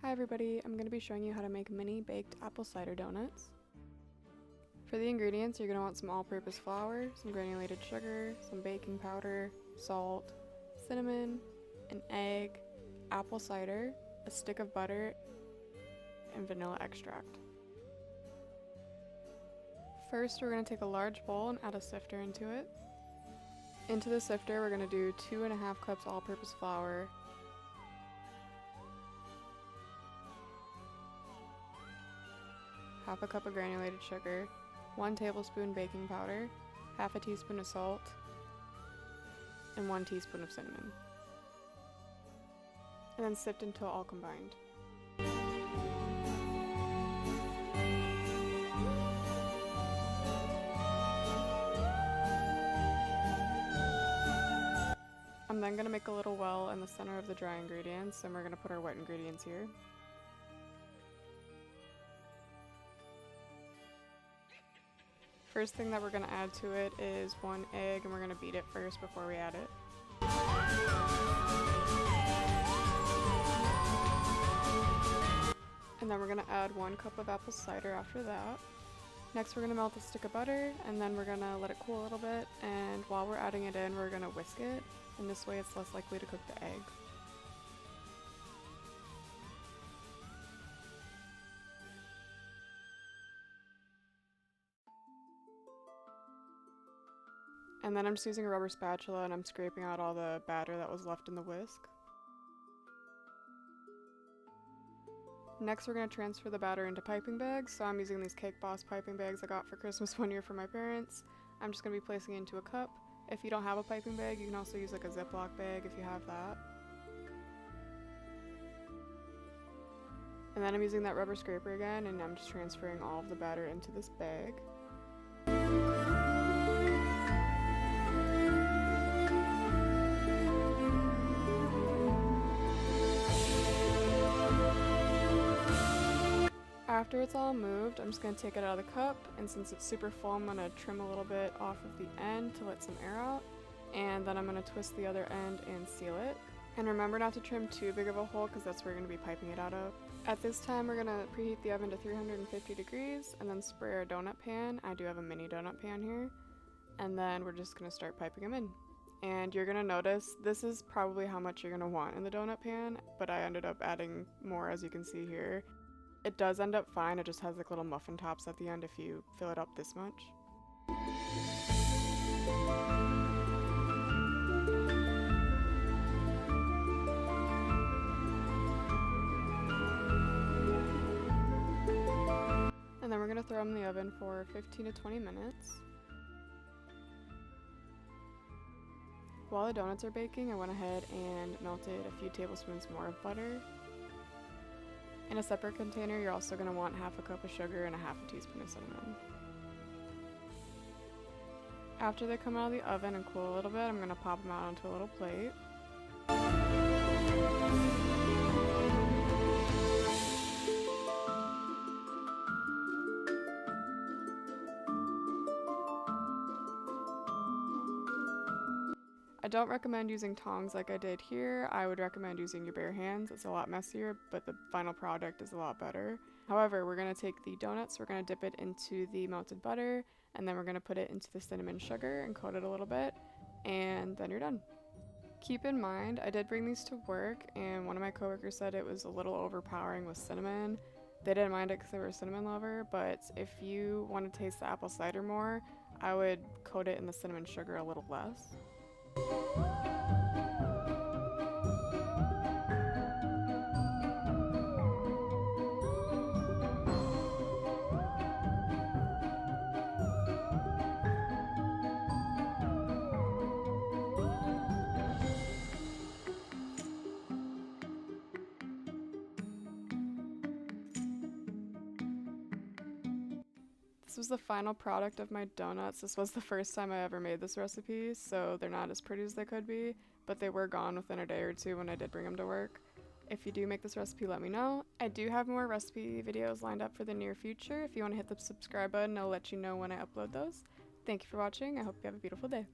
Hi everybody, I'm going to be showing you how to make mini baked apple cider donuts. For the ingredients, you're going to want some all-purpose flour, some granulated sugar, some baking powder, salt, cinnamon, an egg, apple cider, a stick of butter, and vanilla extract. First, we're going to take a large bowl and add a sifter into it. Into the sifter, we're going to do 2.5 cups all-purpose flour, half a cup of granulated sugar, 1 tablespoon baking powder, half a teaspoon of salt, and 1 teaspoon of cinnamon. And then sift until all combined. I'm then going to make a little well in the center of the dry ingredients, and we're going to put our wet ingredients here. First thing that we're going to add to it is 1 egg, and we're going to beat it first before we add it. And then we're going to add 1 cup of apple cider after that. Next we're going to melt a stick of butter, and then we're going to let it cool a little bit, and while we're adding it in, we're going to whisk it, and this way it's less likely to cook the egg. And then I'm just using a rubber spatula and I'm scraping out all the batter that was left in the whisk. Next we're going to transfer the batter into piping bags, so I'm using these Cake Boss piping bags I got for Christmas one year for my parents. I'm just going to be placing it into a cup. If you don't have a piping bag, you can also use like a Ziploc bag if you have that. And then I'm using that rubber scraper again, and I'm just transferring all of the batter into this bag. After it's all moved, I'm just going to take it out of the cup, and since it's super full, I'm going to trim a little bit off of the end to let some air out, and then I'm going to twist the other end and seal it. And remember not to trim too big of a hole because that's where you're going to be piping it out of. At this time, we're going to preheat the oven to 350 degrees and then spray our donut pan. I do have a mini donut pan here. And then we're just going to start piping them in. And you're going to notice this is probably how much you're going to want in the donut pan, but I ended up adding more, as you can see here. It does end up fine, it just has like little muffin tops at the end if you fill it up this much. And then we're going to throw them in the oven for 15 to 20 minutes. While the donuts are baking, I went ahead and melted a few tablespoons more of butter. In a separate container, you're also going to want half a cup of sugar and a half a teaspoon of cinnamon. After they come out of the oven and cool a little bit, I'm going to pop them out onto a little plate. I don't recommend using tongs like I did here. I would recommend using your bare hands. It's a lot messier, but the final product is a lot better. However, we're going to take the donuts, we're going to dip it into the melted butter, and then we're going to put it into the cinnamon sugar and coat it a little bit, and then you're done. Keep in mind, I did bring these to work, and one of my coworkers said it was a little overpowering with cinnamon. They didn't mind it because they were a cinnamon lover, but if you want to taste the apple cider more, I would coat it in the cinnamon sugar a little less. This was the final product of my donuts. This was the first time I ever made this recipe, so they're not as pretty as they could be, but they were gone within a day or two when I did bring them to work. If you do make this recipe, let me know. I do have more recipe videos lined up for the near future. If you want to hit the subscribe button, I'll let you know when I upload those. Thank you for watching. I hope you have a beautiful day.